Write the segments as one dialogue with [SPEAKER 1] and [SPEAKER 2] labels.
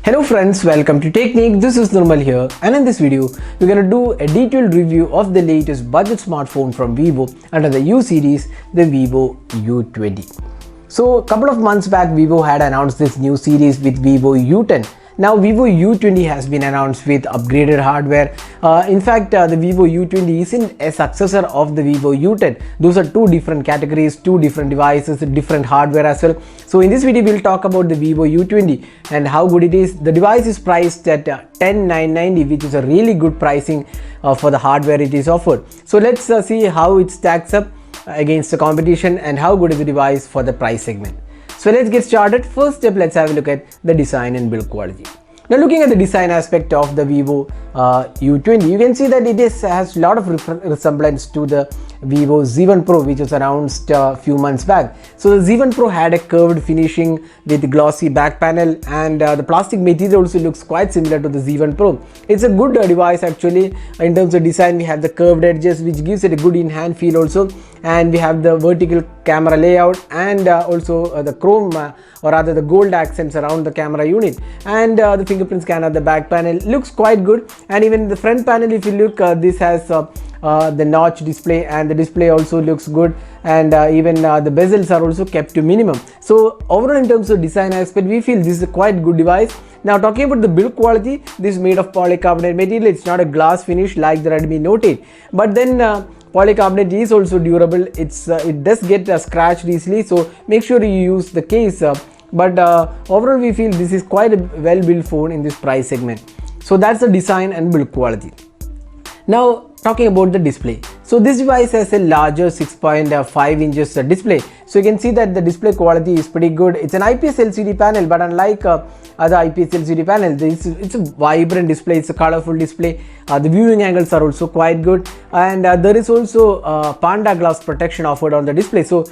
[SPEAKER 1] Hello friends, welcome to Technique. This is Nirmal here, and in this video we're going to do a detailed review of the latest budget smartphone from Vivo under the U series, the Vivo U20. So a couple of months back Vivo had announced this new series with Vivo U10. Now Vivo U20 has been announced with upgraded hardware. In fact, the Vivo U20 isn't a successor of the Vivo U10. Those are two different categories, two different devices, different hardware as well. So in this video we'll talk about the Vivo U20 and how good it is. The device is priced at 10,990, which is a really good pricing for the hardware it is offered. So let's see how it stacks up against the competition and how good is the device for the price segment. So let's get started. First step, let's have a look at the design and build quality. Now looking at the design aspect of the Vivo U20, you can see that it has a lot of resemblance to the Vivo Z1 Pro, which was announced a few months back. So the Z1 Pro had a curved finishing with glossy back panel, and the plastic material also looks quite similar to the Z1 Pro. It's a good device actually. In terms of design, we have the curved edges, which gives it a good in-hand feel also, and we have the vertical camera layout and also the chrome or rather the gold accents around the camera unit, and the fingerprint scanner at the back panel looks quite good. And even the front panel, if you look, this has the notch display, and the display also looks good, and even the bezels are also kept to minimum. So overall, in terms of design aspect, we feel this is a quite good device. Now talking about the build quality, this is made of polycarbonate material. It's not a glass finish like the Redmi Note 8, but then polycarbonate is also durable. It does get scratched easily, so make sure you use the case. But overall, we feel this is quite a well built phone in this price segment. So that's the design and build quality. Now talking about the display, so this device has a larger 6.5 inches display. So you can see that the display quality is pretty good. It's an IPS LCD panel, but unlike other IPS LCD panels, it's a vibrant display. It's a colorful display. The viewing angles are also quite good, and there is also Panda glass protection offered on the display. So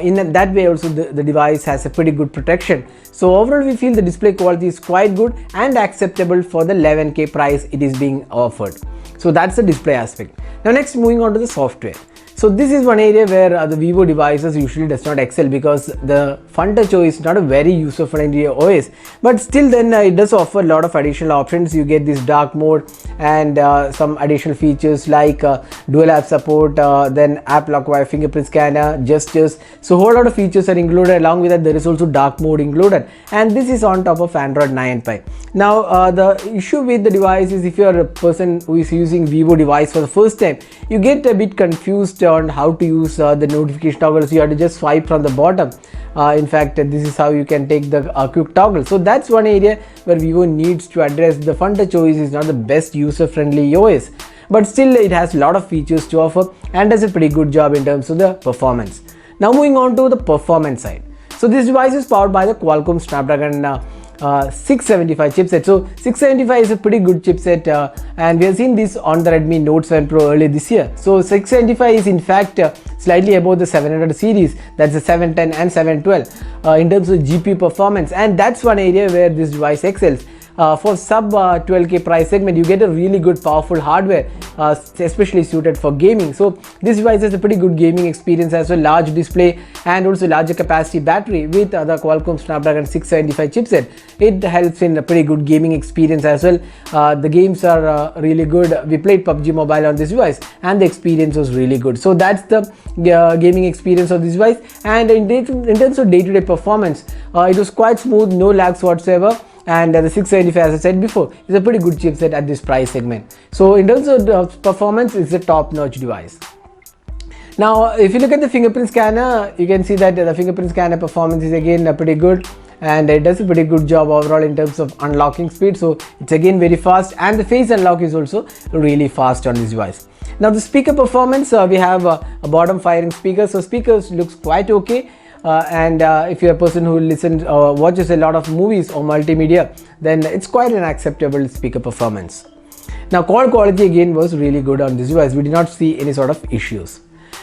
[SPEAKER 1] in that way also the device has a pretty good protection. So overall, we feel the display quality is quite good and acceptable for the 11K price it is being offered. So that's the display aspect. Now next, moving on to the software. So this is one area where the Vivo devices usually does not excel, because the FunTouch OS is not a very user-friendly OS, but still then it does offer a lot of additional options. You get this dark mode and some additional features like dual app support, then app lock via fingerprint scanner, gestures. So a whole lot of features are included. Along with that, there is also dark mode included, and this is on top of Android 9 Pie. Now the issue with the device is, if you are a person who is using Vivo device for the first time, you get a bit confused on how to use the notification toggle. So you have to just swipe from the bottom. In fact, this is how you can take the quick toggle. So that's one area where Vivo needs to address. The FunTouch OS is not the best user-friendly OS, but still it has a lot of features to offer and does a pretty good job in terms of the performance. Now moving on to the performance side. So this device is powered by the Qualcomm Snapdragon 675 chipset. So 675 is a pretty good chipset, and we have seen this on the Redmi Note 7 Pro earlier this year. So 675 is in fact slightly above the 700 series, that's the 710 and 712 in terms of GPU performance, and that's one area where this device excels. For sub 12K price segment, you get a really good powerful hardware, especially suited for gaming. So this device has a pretty good gaming experience as well, large display and also larger capacity battery with the Qualcomm Snapdragon 675 chipset. It helps in a pretty good gaming experience as well. The games are really good. We played PUBG Mobile on this device and the experience was really good. So that's the gaming experience of this device, and in terms of day-to-day performance, it was quite smooth, no lags whatsoever. And the 675, as I said before, is a pretty good chipset at this price segment. So in terms of performance, it's a top-notch device. Now if you look at the fingerprint scanner, you can see that the fingerprint scanner performance is again pretty good, and it does a pretty good job overall in terms of unlocking speed. So it's again very fast, and the face unlock is also really fast on this device. Now the speaker performance, we have a bottom firing speaker, so speakers looks quite okay. And if you're a person who listens or watches a lot of movies or multimedia, then it's quite an acceptable speaker performance. Now call quality again was really good on this device. We did not see any sort of issues.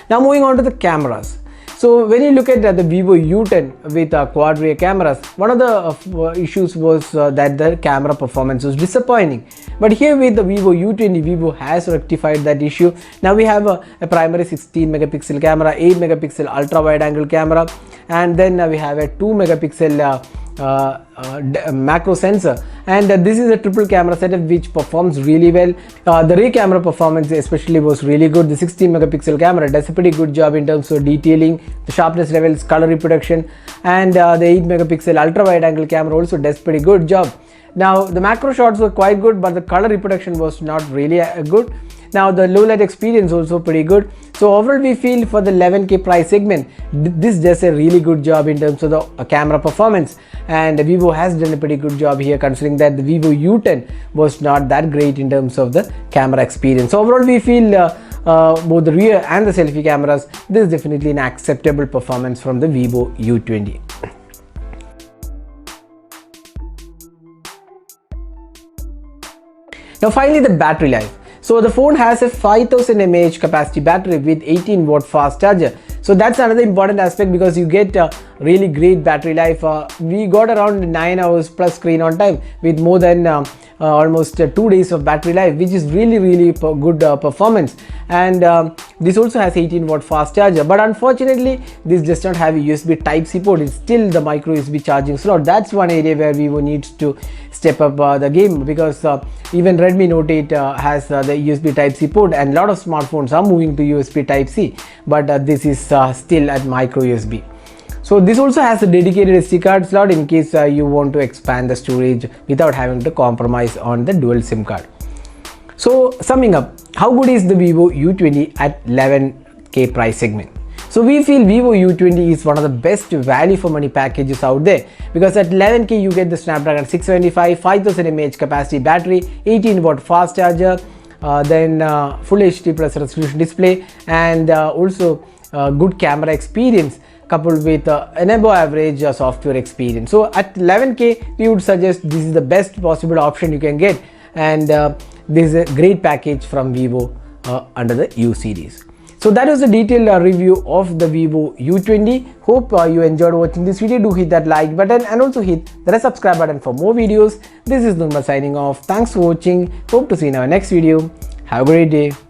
[SPEAKER 1] Now moving on to the cameras. So when you look at the Vivo U10 with quad rear cameras, one of the issues was that the camera performance was disappointing. But here with the Vivo U20, Vivo has rectified that issue. Now we have a primary 16 megapixel camera, 8 megapixel ultra wide angle camera, and then we have a 2 megapixel macro sensor, and this is a triple camera setup which performs really well. The rear camera performance especially was really good. The 16 megapixel camera does a pretty good job in terms of detailing, the sharpness levels, color reproduction, and the 8 megapixel ultra wide angle camera also does pretty good job. Now the macro shots were quite good, but the color reproduction was not really good. Now the low light experience also pretty good. So overall we feel for the 11K price segment, this does a really good job in terms of the camera performance, and Vivo has done a pretty good job here, considering that the Vivo U10 was not that great in terms of the camera experience. So overall we feel both the rear and the selfie cameras, this is definitely an acceptable performance from the Vivo U20. Now finally, the battery life. So the phone has a 5000 mAh capacity battery with 18 watt fast charger. So that's another important aspect, because you get a really great battery life. We got around 9 hours plus screen on time with more than almost 2 days of battery life, which is really good performance. And this also has 18 watt fast charger, but unfortunately this does not have a USB Type-C port. It's still the micro USB charging slot. That's one area where Vivo needs to step up the game, because even Redmi Note 8 has the USB Type-C port, and a lot of smartphones are moving to USB Type-C, but this is still at micro USB. So this also has a dedicated SD card slot in case you want to expand the storage without having to compromise on the dual SIM card. So summing up, how good is the Vivo U20 at 11K price segment? So we feel Vivo U20 is one of the best value for money packages out there, because at 11K you get the Snapdragon 675, 5000 mAh capacity battery, 18 watt fast charger, then full HD plus resolution display, and also good camera experience coupled with an above average software experience. So at 11K we would suggest this is the best possible option you can get, and this is a great package from Vivo under the U series. So that was a detailed review of the Vivo U20. Hope you enjoyed watching this video. Do hit that like button and also hit the subscribe button for more videos. This is Nirmal signing off. Thanks for watching. Hope to see you in our next video. Have a great day.